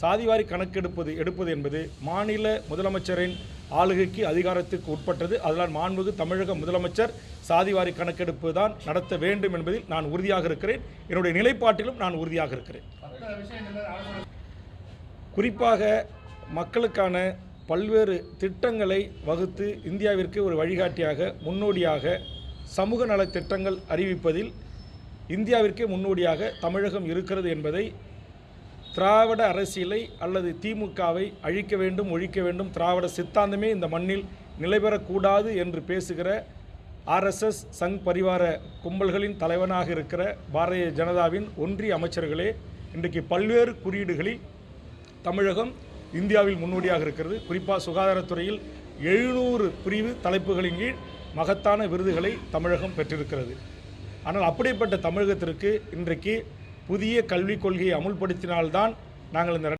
சாதிவாரி எடுப்பது என்பது மாநில முதலமைச்சரின் ஆளுகைக்கு அதிகாரத்துக்கு உட்பட்டது. அதனால் மாண்புமிகு தமிழக முதலமைச்சர் சாதிவாரி கணக்கெடுப்பு தான் நடத்த வேண்டும் என்பதில் நான் உறுதியாக இருக்கிறேன். என்னுடைய நிலைப்பாட்டிலும் நான் உறுதியாக இருக்கிறேன். குறிப்பாக மக்களுக்கான பல்வேறு திட்டங்களை வகுத்து இந்தியாவிற்கு ஒரு வழிகாட்டியாக முன்னோடியாக சமூக நலத் திட்டங்கள் அறிவிப்பதில் இந்தியாவிற்கே முன்னோடியாக தமிழகம் இருக்கிறது என்பதை திராவிட அரசியலை அல்லது திமுகவை அழிக்க வேண்டும், ஒழிக்க வேண்டும், திராவிட சித்தாந்தமே இந்த மண்ணில் நிலைபெறக்கூடாது என்று பேசுகிற ஆர்எஸ்எஸ் சங் பரிவார கும்பல்களின் தலைவனாக இருக்கிற பாரதிய ஜனதாவின் ஒன்றிய அமைச்சர்களே இன்றைக்கு பல்வேறு குறியீடுகளில் தமிழகம் இந்தியாவில் முன்னோடியாக இருக்கிறது. குறிப்பாக சுகாதாரத்துறையில் 700 பிரிவு தலைப்புகளின் கீழ் மகத்தான விருதுகளை தமிழகம் பெற்றிருக்கிறது. ஆனால் அப்படிப்பட்ட தமிழகத்திற்கு இன்றைக்கு புதிய கல்விக் கொள்கையை அமுல்படுத்தினால்தான் நாங்கள் இந்த